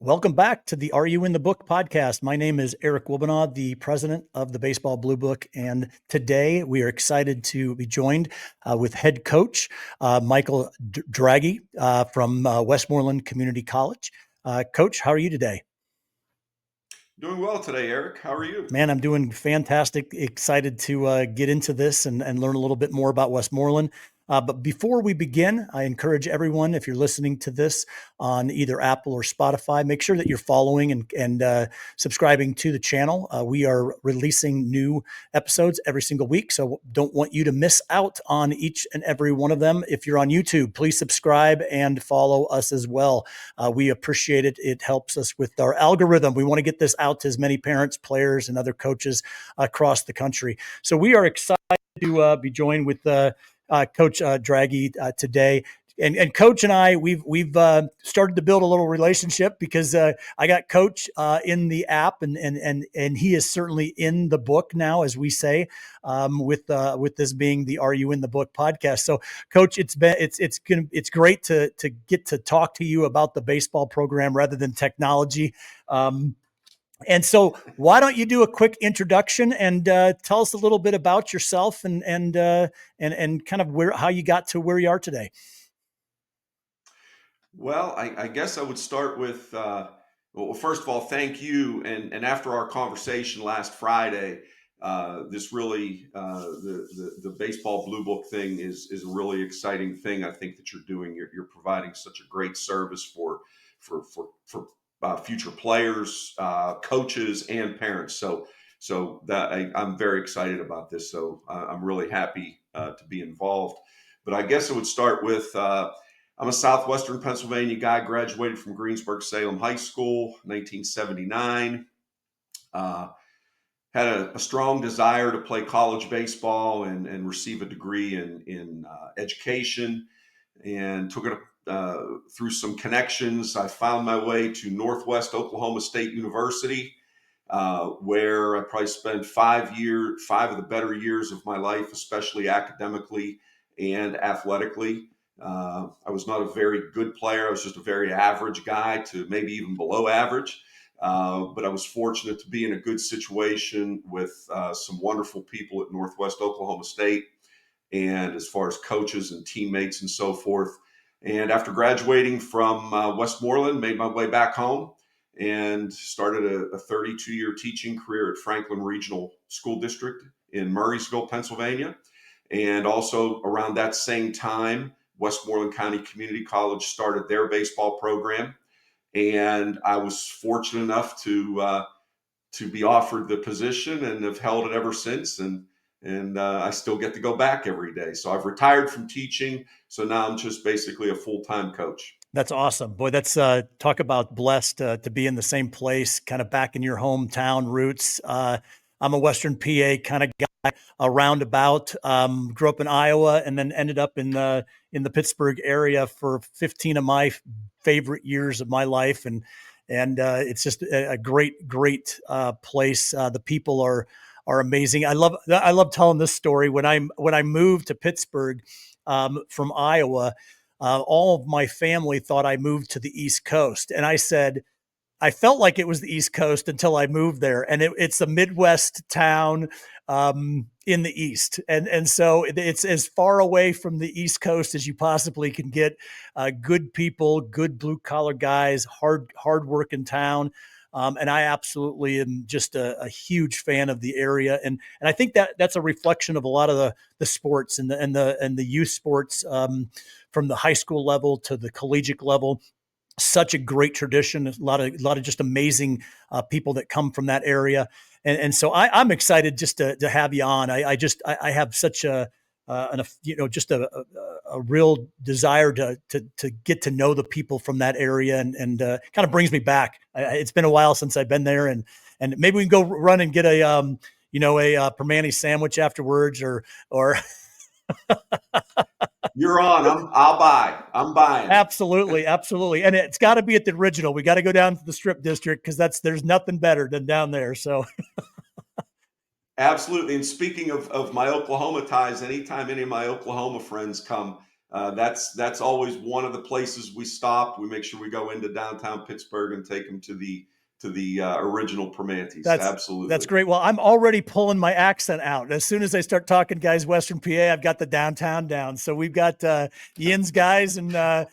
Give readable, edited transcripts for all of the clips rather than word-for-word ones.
Welcome back to the Are You in the Book podcast. My name is Eric Wilbenaw, the president of the Baseball Bluebook, and today we are excited to be joined with head coach Michael Draghi from Westmoreland Community College. Coach, how are you today? Doing well today, Eric. How are you? Man, I'm doing fantastic. Excited to get into this and learn a little bit more about Westmoreland. But before we begin, I encourage everyone, if you're listening to this on either Apple or Spotify, make sure that you're following and subscribing to the channel. We are releasing new episodes every single week, so don't want you to miss out on each and every one of them. If you're on YouTube, please subscribe and follow us as well. We appreciate it. It helps us with our algorithm. We want to get this out to as many parents, players, and other coaches across the country. So we are excited to be joined with Coach Draghi today. And Coach and I, we've started to build a little relationship because I got Coach in the app, and he is certainly in the book now, as we say, with this being the Are You in the Book podcast. So, Coach, it's great to get to talk to you about the baseball program rather than technology. And so, why don't you do a quick introduction and tell us a little bit about yourself and kind of how you got to where you are today? Well, I guess I would start with, well, first of all, thank you. And after our conversation last Friday, this really, the Baseball Blue Book thing is a really exciting thing. I think that you're doing. You're providing such a great service for future players, coaches, and parents. So that I'm very excited about this. So I'm really happy to be involved. But I guess I would start with I'm a Southwestern Pennsylvania guy. Graduated from Greensburg-Salem High School, 1979. Had a strong desire to play college baseball and receive a degree in education, and took it through some connections. I found my way to Northwest Oklahoma State University, where I probably spent 5 of the better years of my life, especially academically and athletically. I was not a very good player. I was just a very average guy to maybe even below average. But I was fortunate to be in a good situation with some wonderful people at Northwest Oklahoma State, and as far as coaches and teammates and so forth. And after graduating from Westmoreland, made my way back home and started a 32-year teaching career at Franklin Regional School District in Murraysville, Pennsylvania. And also around that same time, Westmoreland County Community College started their baseball program. And I was fortunate enough to be offered the position and have held it ever since. And I still get to go back every day. So I've retired from teaching. So now I'm just basically a full-time coach. That's awesome. Boy, that's talk about blessed to be in the same place, kind of back in your hometown roots. I'm a Western PA kind of guy, a roundabout. Grew up in Iowa and then ended up in the Pittsburgh area for 15 of my favorite years of my life. And it's just a great place. The people are amazing. I love telling this story. When I moved to Pittsburgh from Iowa, all of my family thought I moved to the East Coast, and I said I felt like it was the East Coast until I moved there, and it's a Midwest town in the East, and so it's as far away from the East Coast as you possibly can get. Good people, good blue collar guys, hard working town. And I absolutely am just a huge fan of the area, and I think that's a reflection of a lot of the sports and the youth sports, from the high school level to the collegiate level. Such a great tradition. A lot of just amazing people that come from that area, and so I'm excited just to have you on. I have such just a real desire to get to know the people from that area, and kind of brings me back. It's been a while since I've been there, and maybe we can go run and get a Permane sandwich afterwards, or You're on. I'll buy. I'm buying. Absolutely. And it's got to be at the original. We got to go down to the Strip District because there's nothing better than down there. So Absolutely. And speaking of my Oklahoma ties, anytime any of my Oklahoma friends come, That's always one of the places we stop. We make sure we go into downtown Pittsburgh and take them to the original Primanti's. That's Absolutely. great. Well, I'm already pulling my accent out. As soon as I start talking, guys, Western PA, I've got the downtown down. So we've got Yin's guys and I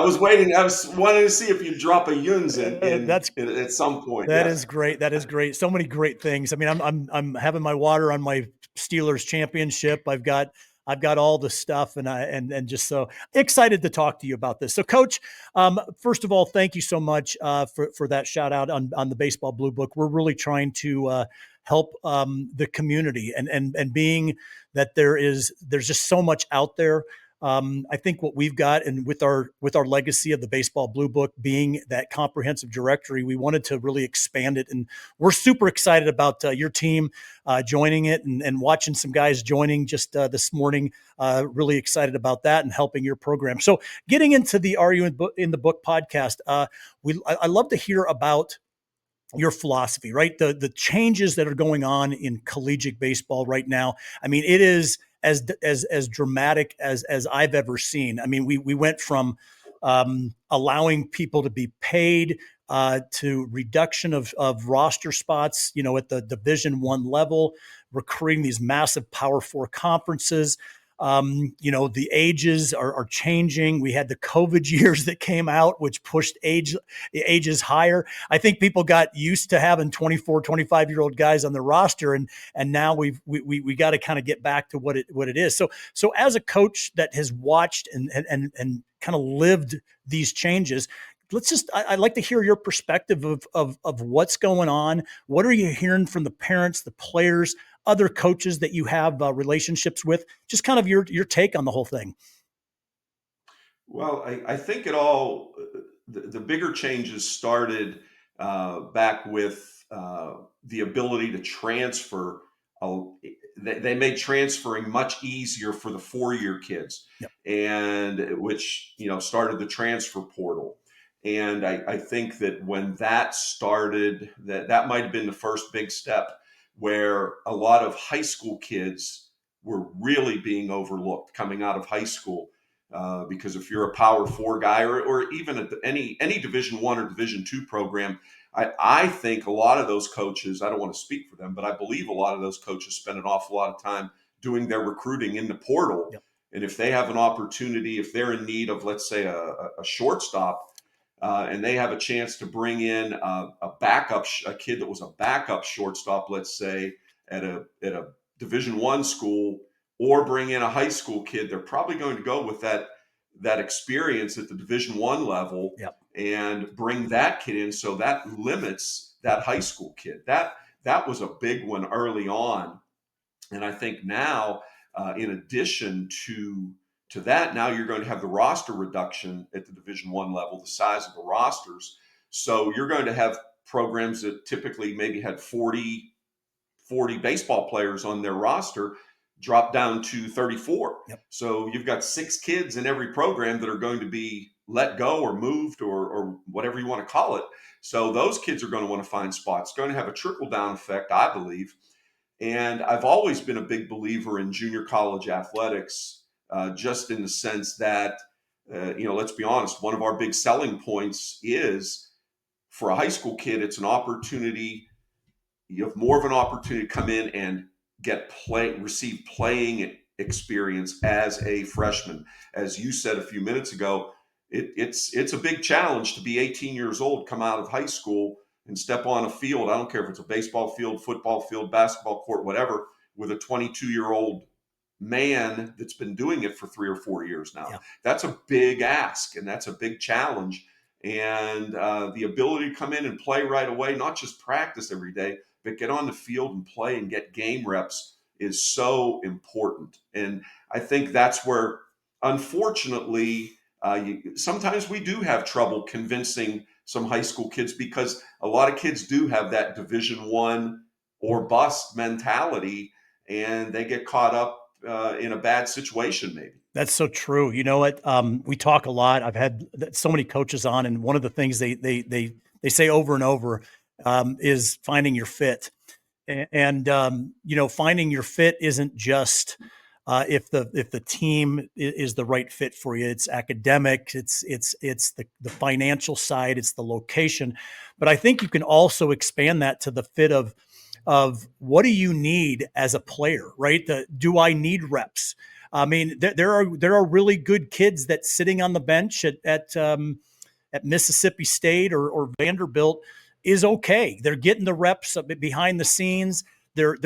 was waiting. I was wanting to see if you drop a Yuns that's at some point. that Yes. is great. That is great. So many great things. I mean, I'm having my water on my Steelers championship. I've got all the stuff, and just so excited to talk to you about this. So, Coach, first of all, thank you so much for that shout out on the Baseball Blue Book. We're really trying to help the community, and being that there's just so much out there. I think what we've got, and with our legacy of the Baseball Blue Book being that comprehensive directory, we wanted to really expand it, and we're super excited about your team joining it, and watching some guys joining just this morning. Really excited about that and helping your program. So, getting into the Are You in the Book podcast, I love to hear about your philosophy, right? The changes that are going on in collegiate baseball right now. I mean, it is as dramatic as I've ever seen. I mean, we went from allowing people to be paid to reduction of roster spots, at the Division I level, recruiting these massive Power Four conferences. The ages are changing. We had the COVID years that came out, which pushed ages higher. I think people got used to having 24, 25-year-old guys on the roster, and now we got to kind of get back to what it is. So as a coach that has watched and kind of lived these changes, I'd like to hear your perspective of what's going on. What are you hearing from the parents, the players, other coaches that you have relationships with? Just kind of your take on the whole thing. Well, I think the bigger changes started back with the ability to transfer. They made transferring much easier for the 4-year kids, Yep. and which started the transfer portal. And I think that when that started, that might have been the first big step, where a lot of high school kids were really being overlooked coming out of high school. Because if you're a Power Four guy, or even at any Division I or Division II program, I think a lot of those coaches, I don't want to speak for them, but I believe a lot of those coaches spend an awful lot of time doing their recruiting in the portal. Yep. And if they have an opportunity, if they're in need of, let's say, a shortstop, and they have a chance to bring in a kid that was a backup shortstop, let's say, at a Division I school, or bring in a high school kid, they're probably going to go with that experience at the Division I level. Yep. And bring that kid in. So that limits that high school kid. That was a big one early on. And I think now, in addition to that, now you're going to have the roster reduction at the Division I level, the size of the rosters. So you're going to have programs that typically maybe had 40 baseball players on their roster drop down to 34. Yep. So you've got 6 kids in every program that are going to be let go or moved or whatever you want to call it. So those kids are going to want to find spots. It's going to have a trickle-down effect, I believe. And I've always been a big believer in junior college athletics, just in the sense that, let's be honest, one of our big selling points is, for a high school kid, it's an opportunity. You have more of an opportunity to come in and receive playing experience as a freshman. As you said a few minutes ago, it's a big challenge to be 18 years old, come out of high school, and step on a field. I don't care if it's a baseball field, football field, basketball court, whatever, with a 22-year-old man that's been doing it for 3 or 4 years now. Yeah. That's a big ask, and that's a big challenge. And the ability to come in and play right away, not just practice every day, but get on the field and play and get game reps, is so important. And I think that's where, unfortunately, sometimes we do have trouble convincing some high school kids, because a lot of kids do have that Division I or bust mentality, and they get caught up in a bad situation maybe. That's so true. You know what? We talk a lot. I've had so many coaches on, and one of the things they say over and over is finding your fit. And finding your fit isn't just if the team is the right fit for you. It's academic, it's the financial side, it's the location. But I think you can also expand that to the fit of what do you need as a player, right? Do I need reps? I mean, there are really good kids that sitting on the bench at Mississippi State or Vanderbilt is okay. They're getting the reps behind the scenes. They're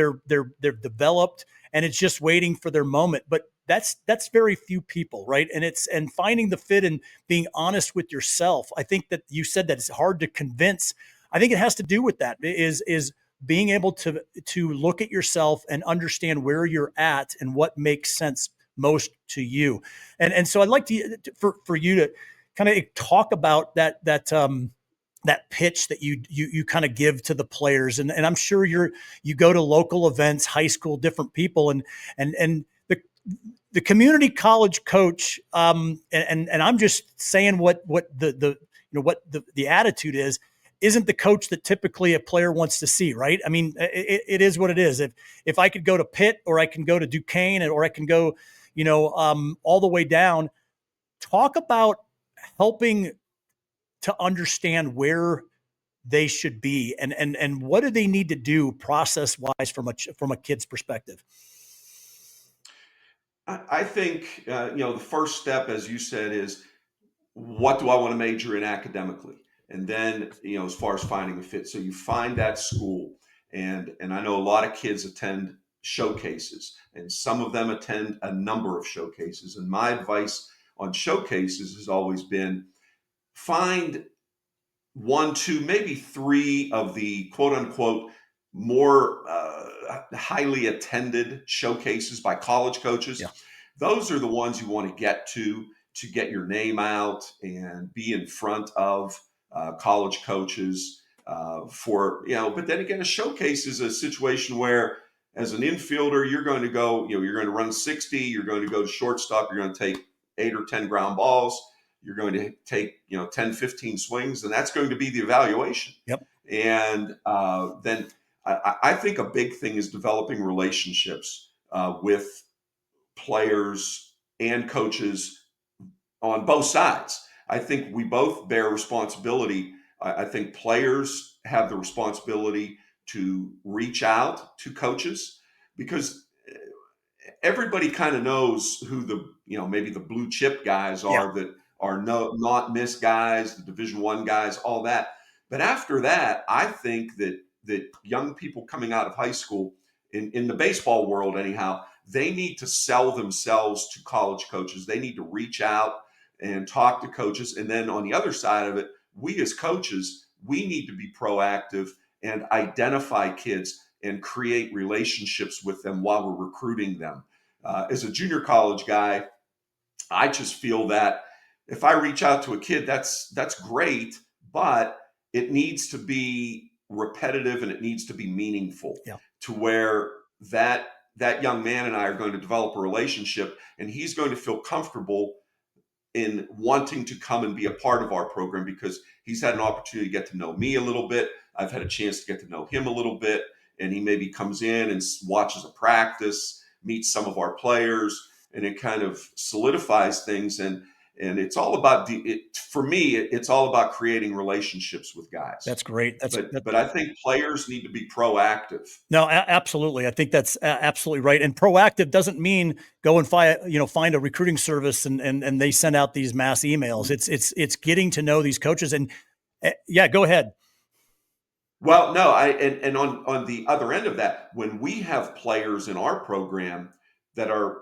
developed, and it's just waiting for their moment. But that's very few people, right? And finding the fit and being honest with yourself. I think that you said that it's hard to convince. I think it has to do with that. Is being able to look at yourself and understand where you're at and what makes sense most to you. And so I'd like for you to kind of talk about that pitch that you kind of give to the players. And I'm sure you go to local events, high school, different people, and the community college coach. And I'm just saying what the attitude isn't the coach that typically a player wants to see, right? I mean, it is what it is. If I could go to Pitt, or I can go to Duquesne, or I can go, all the way down, talk about helping to understand where they should be and what do they need to do process wise from a kid's perspective. I think the first step, as you said, is what do I want to major in academically, and then as far as finding a fit. So you find that school, and I know a lot of kids attend showcases, and some of them attend a number of showcases. And my advice on showcases has always been find one, two, maybe three of the quote unquote more highly attended showcases by college coaches. Yeah. Those are the ones you want to get to get your name out and be in front of college coaches but then again, a showcase is a situation where as an infielder, you're going to go, you're going to run 60, you're going to go to shortstop, you're going to take 8 or 10 ground balls, you're going to take 10, 15 swings, and that's going to be the evaluation. Yep. And then I think a big thing is developing relationships with players and coaches on both sides. I think we both bear responsibility. I think players have the responsibility to reach out to coaches, because everybody kind of knows who the maybe the blue chip guys are, that are not miss guys, the Division I guys, all that. But after that, I think that young people coming out of high school in the baseball world anyhow, they need to sell themselves to college coaches. They need to reach out and talk to coaches. And then on the other side of it, we as coaches, we need to be proactive and identify kids and create relationships with them while we're recruiting them. As a junior college guy, I just feel that if I reach out to a kid, that's great, but it needs to be repetitive and it needs to be meaningful to where that young man and I are going to develop a relationship, and he's going to feel comfortable in wanting to come and be a part of our program because he's had an opportunity to get to know me a little bit. I've had a chance to get to know him a little bit, and he maybe comes in and watches a practice, meets some of our players, and it kind of solidifies things. And it's all about for me, it's all about creating relationships with guys. That's great. But I think players need to be proactive. No, absolutely. I think that's absolutely right. And proactive doesn't mean go and find a recruiting service and they send out these mass emails. It's getting to know these coaches. And go ahead. Well, no, and on the other end of that, when we have players in our program that are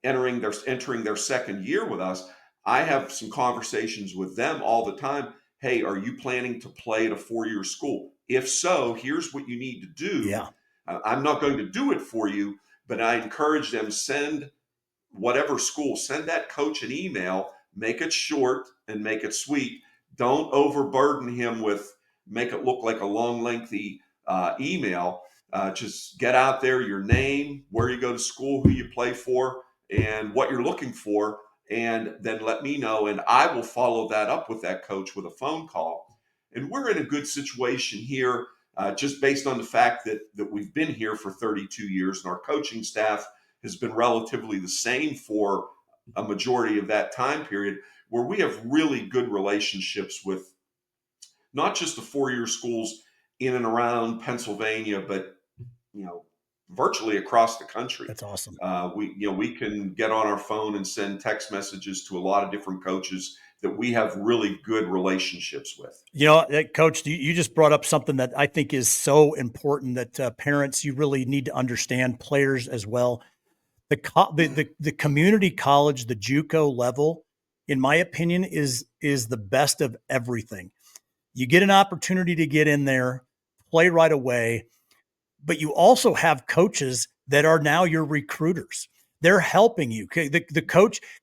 entering their second year with us, I have some conversations with them all the time. Hey, are you planning to play at a 4-year school? If so, here's what you need to do. Yeah. I'm not going to do it for you, but I encourage them, send whatever school, send that coach an email, make it short and make it sweet. Don't overburden him with, make it look like a long, lengthy email. Just get out there, your name, where you go to school, who you play for, and what you're looking for, and then let me know, and I will follow that up with that coach with a phone call. And we're in a good situation here, just based on the fact that we've been here for 32 years, and our coaching staff has been relatively the same for a majority of that time period, where we have really good relationships with not just the four-year schools in and around Pennsylvania, but virtually across the country. That's awesome. We can get on our phone and send text messages to a lot of different coaches that we have really good relationships with. Coach, you just brought up something that I think is so important that parents, you really need to understand, players as well. The community college, the JUCO level, in my opinion, is the best of everything. You get an opportunity to get in there, play right away, but you also have coaches that are now your recruiters. They're helping you. The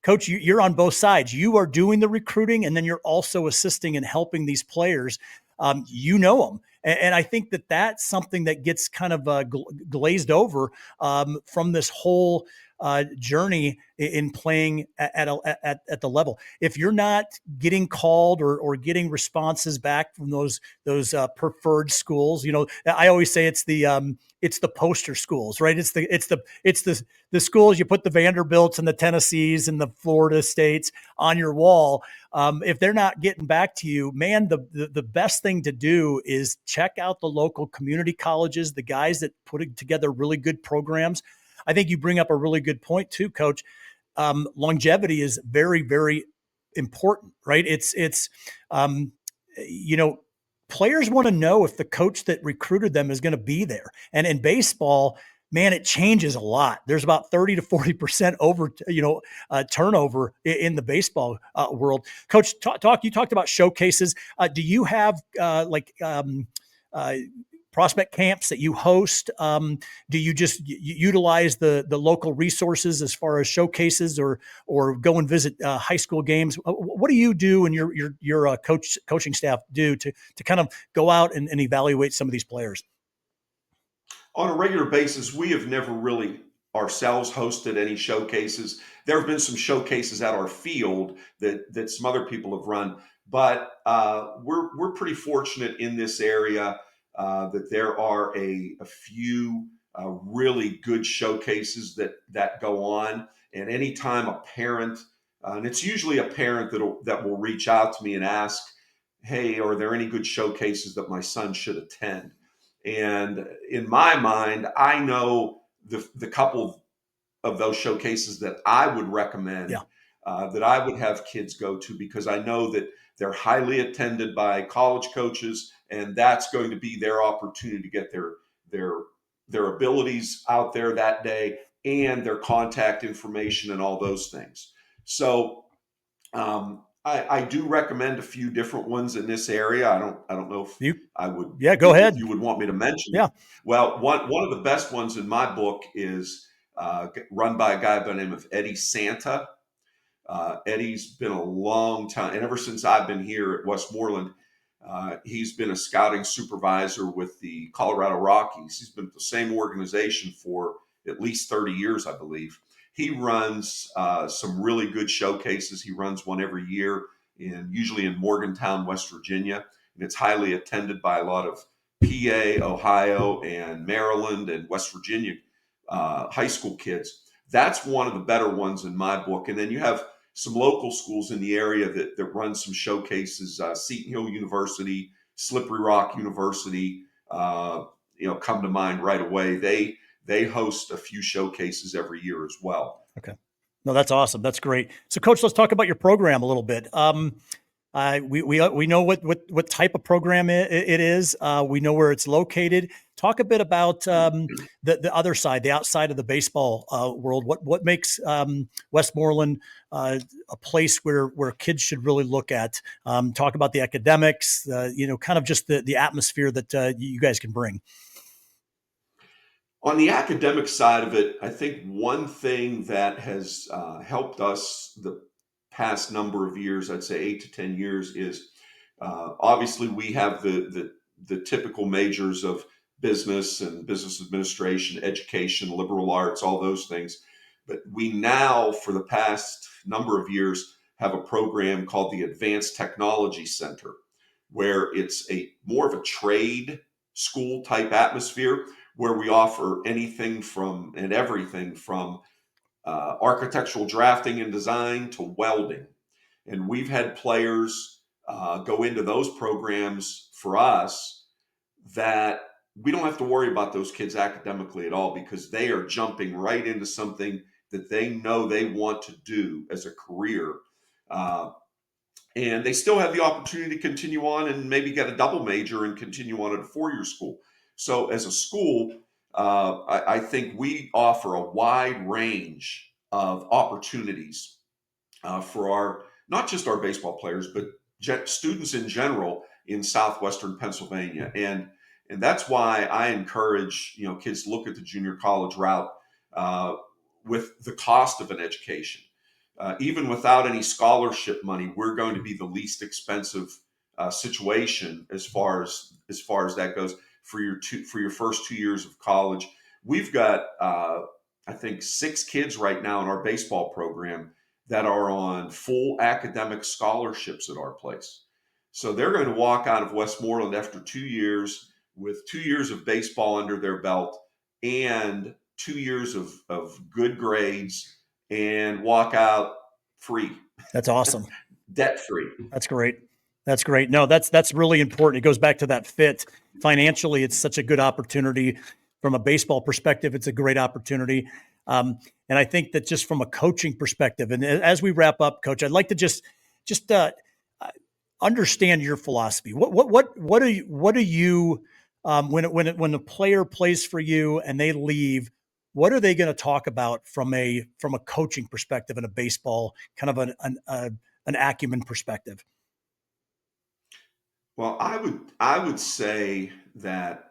coach, you're on both sides. You are doing the recruiting, and then you're also assisting and helping these players. You know them. And I think that that's something that gets kind of glazed over from this whole journey in playing at the level. If you're not getting called or getting responses back from those preferred schools, I always say it's the poster schools, right? It's the schools, you put the Vanderbilts and the Tennessees and the Florida States on your wall. If they're not getting back to you, man, the best thing to do is check out the local community colleges, the guys that put together really good programs. I think you bring up a really good point too, Coach. Longevity is very, very important, right? Players want to know if the coach that recruited them is going to be there. And in baseball, man, it changes a lot. There's about 30 to 40% turnover in the baseball world. Coach, you talked about showcases. Do you have prospect camps that you host? Do you just utilize the local resources as far as showcases, or go and visit high school games? What do you do and your coaching staff do to kind of go out and evaluate some of these players? On a regular basis, we have never really ourselves hosted any showcases. There have been some showcases at our field that some other people have run, but we're pretty fortunate in this area that there are a few really good showcases that go on. And anytime a parent, and it's usually a parent that will reach out to me and ask, "Hey, are there any good showcases that my son should attend?" And in my mind, I know the couple of those showcases that I would recommend, that I would have kids go to, because I know that they're highly attended by college coaches, and that's going to be their opportunity to get their abilities out there that day and their contact information and all those things. So I do recommend a few different ones in this area. I don't know if I would. Yeah, go ahead. If you would want me to mention. Yeah. Well, one of the best ones in my book is run by a guy by the name of Eddie Santa. Eddie's been a long time, and ever since I've been here at Westmoreland, he's been a scouting supervisor with the Colorado Rockies. He's been with the same organization for at least 30 years, I believe. He runs some really good showcases. He runs one every year, usually in Morgantown, West Virginia, and it's highly attended by a lot of PA, Ohio, and Maryland and West Virginia high school kids. That's one of the better ones in my book. And then you have some local schools in the area that run some showcases. Seton Hill University, Slippery Rock University, come to mind right away. They host a few showcases every year as well. Okay. No, that's awesome. That's great. So, Coach, let's talk about your program a little bit. We know what type of program it is. We know where it's located. Talk a bit about the other side, the outside of the baseball world. What makes Westmoreland a place where kids should really look at? Talk about the academics, kind of just the atmosphere that you guys can bring. On the academic side of it, I think one thing that has helped us the past number of years, I'd say 8 to 10 years, is obviously we have the typical majors of business and business administration, education, liberal arts, all those things. But we now, for the past number of years, have a program called the Advanced Technology Center, where it's more of a trade school type atmosphere, where we offer anything from and everything from architectural drafting and design to welding. And we've had players go into those programs for us that we don't have to worry about those kids academically at all, because they are jumping right into something that they know they want to do as a career. And they still have the opportunity to continue on and maybe get a double major and continue on at a four-year school. So as a school, I think we offer a wide range of opportunities for our, not just our baseball players, but students in general in southwestern Pennsylvania. And that's why I encourage kids to look at the junior college route with the cost of an education. Even without any scholarship money, we're going to be the least expensive situation as far as that goes for your first 2 years of college. We've got I think 6 kids right now in our baseball program that are on full academic scholarships at our place. So they're going to walk out of Westmoreland after 2 years with 2 years of baseball under their belt and 2 years of good grades and walk out free. That's awesome. Debt free. That's great. That's great. No, that's really important. It goes back to that fit. Financially, it's such a good opportunity. From a baseball perspective, it's a great opportunity. And I think that just from a coaching perspective, and as we wrap up, Coach, I'd like to just understand your philosophy. What do you when a player plays for you and they leave, what are they going to talk about from a coaching perspective in a baseball kind of an acumen perspective? Well, I would say that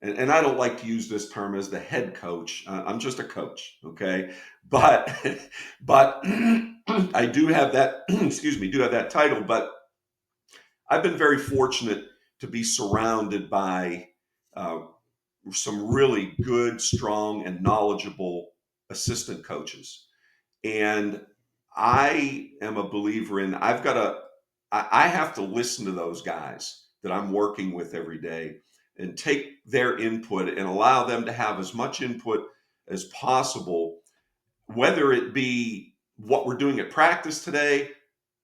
and I don't like to use this term as the head coach. I'm just a coach, okay? But I do have that do have that title. But I've been very fortunate to be surrounded by some really good, strong, and knowledgeable assistant coaches. And I am a believer in I have to listen to those guys that I'm working with every day and take their input and allow them to have as much input as possible, whether it be what we're doing at practice today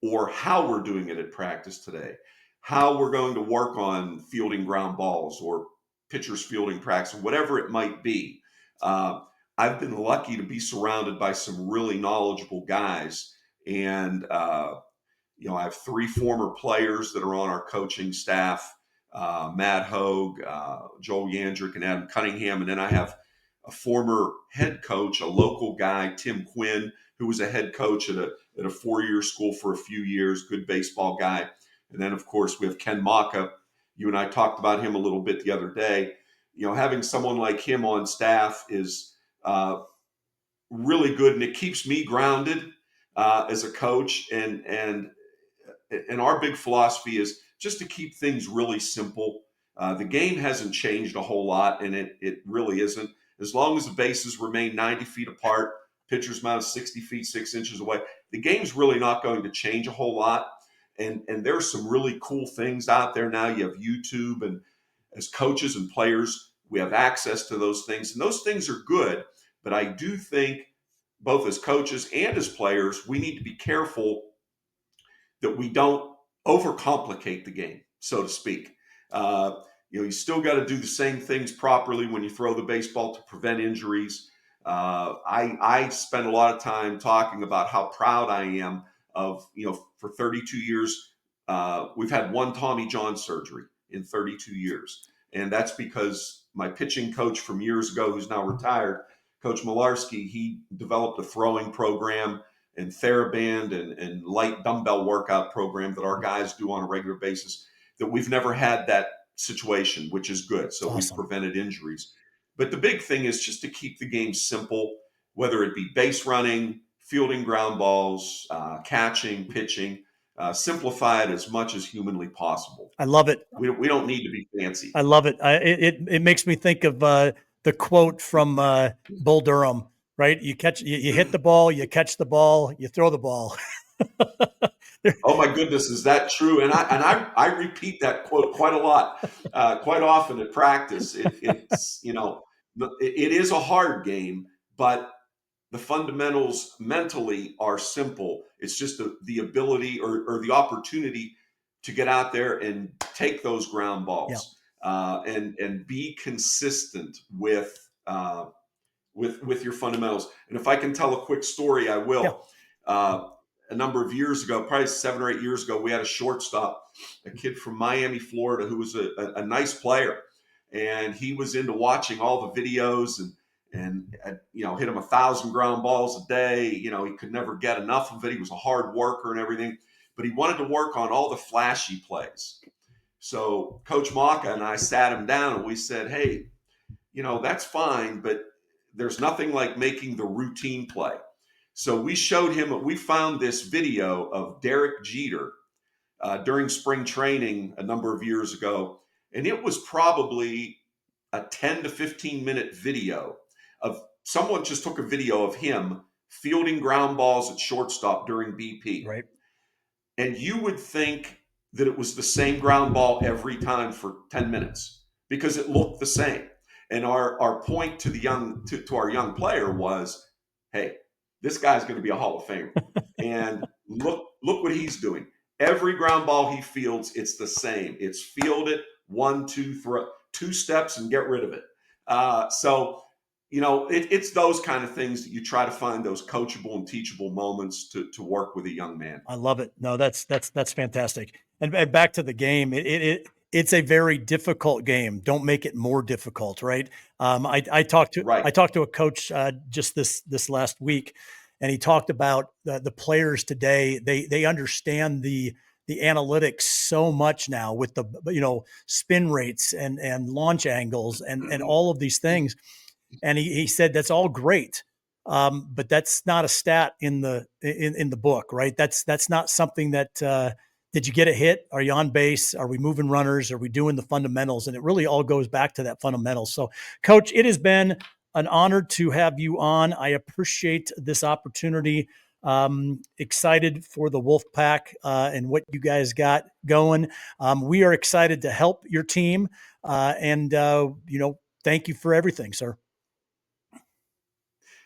or how we're doing it at practice today, how we're going to work on fielding ground balls or pitchers fielding practice, whatever it might be. I've been lucky to be surrounded by some really knowledgeable guys. And, I have 3 former players that are on our coaching staff, Matt Hogue, Joel Yandrick, and Adam Cunningham. And then I have a former head coach, a local guy, Tim Quinn, who was a head coach at a 4-year school for a few years, good baseball guy. And then, of course, we have Ken Maka. You and I talked about him a little bit the other day. Having someone like him on staff is really good, and it keeps me grounded as a coach. And our big philosophy is just to keep things really simple. The game hasn't changed a whole lot, and it really isn't. As long as the bases remain 90 feet apart, pitcher's mound 60 feet 6 inches away, the game's really not going to change a whole lot. And there's some really cool things out there now. You have YouTube, and as coaches and players, we have access to those things. And those things are good. But I do think both as coaches and as players, we need to be careful that we don't overcomplicate the game, so to speak. You still got to do the same things properly when you throw the baseball to prevent injuries. I spend a lot of time talking about how proud I am of, for 32 years, we've had 1 Tommy John surgery in 32 years. And that's because my pitching coach from years ago, who's now retired, Coach Malarski, he developed a throwing program and TheraBand and light dumbbell workout program that our guys do on a regular basis, that we've never had that situation, which is good. So Awesome. We've prevented injuries. But the big thing is just to keep the game simple, whether it be base running, fielding ground balls, catching, pitching, simplify it as much as humanly possible. I love it. We don't need to be fancy. I love it. It makes me think of the quote from Bull Durham, right? You hit the ball, you catch the ball, you throw the ball. Oh my goodness, is that true? And I repeat that quote quite a lot, quite often at practice. It's it is a hard game, but the fundamentals mentally are simple. It's just the ability or the opportunity to get out there and take those ground Yeah. balls and be consistent with your fundamentals. And if I can tell a quick story, I will. Yeah. A number of years ago, probably 7 or 8 years ago, we had a shortstop, a kid from Miami, Florida, who was a nice player, and he was into watching all the videos and hit him 1,000 ground balls a day. He could never get enough of it. He was a hard worker and everything, but he wanted to work on all the flashy plays. So Coach Maka and I sat him down and we said, hey, that's fine, but there's nothing like making the routine play. So we showed him, we found this video of Derek Jeter during spring training a number of years ago. And it was probably a 10 to 15 minute video of someone just took a video of him fielding ground balls at shortstop during BP. Right. And you would think that it was the same ground ball every time for 10 minutes because it looked the same. And our point to to our young player was, hey, this guy's going to be a Hall of Famer. And look what he's doing. Every ground ball he fields, it's the same. It's field it, 1, 2, 3, 2 steps and get rid of it. It's those kind of things that you try to find those coachable and teachable moments to work with a young man. I love it. No, that's fantastic. And back to the game, it's a very difficult game. Don't make it more difficult, right? I talked to a coach just this last week, and he talked about the players today. They understand the analytics so much now with the spin rates and launch angles and all of these things. And he said that's all great. But that's not a stat in the book, right? That's not something that did you get a hit? Are you on base? Are we moving runners? Are we doing the fundamentals? And it really all goes back to that fundamentals. So, Coach, it has been an honor to have you on. I appreciate this opportunity. Excited for the Wolf Pack and what you guys got going. We are excited to help your team, and thank you for everything, sir.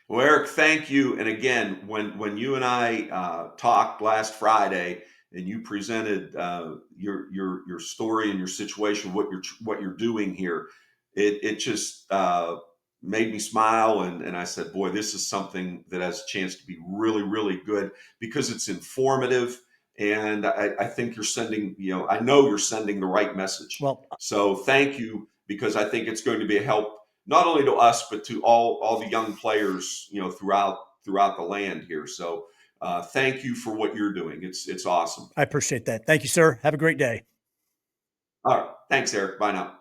Well, Eric, thank you. And again, when you and I talked last Friday, and you presented your story and your situation, what you're doing here, it just made me smile. And I said, boy, this is something that has a chance to be really, really good because it's informative. And I think you're sending, I know you're sending the right message. Well, so thank you, because I think it's going to be a help not only to us, but to all the young players, throughout the land here. So thank you for what you're doing. It's awesome. I appreciate that. Thank you, sir. Have a great day. All right. Thanks, Eric. Bye now.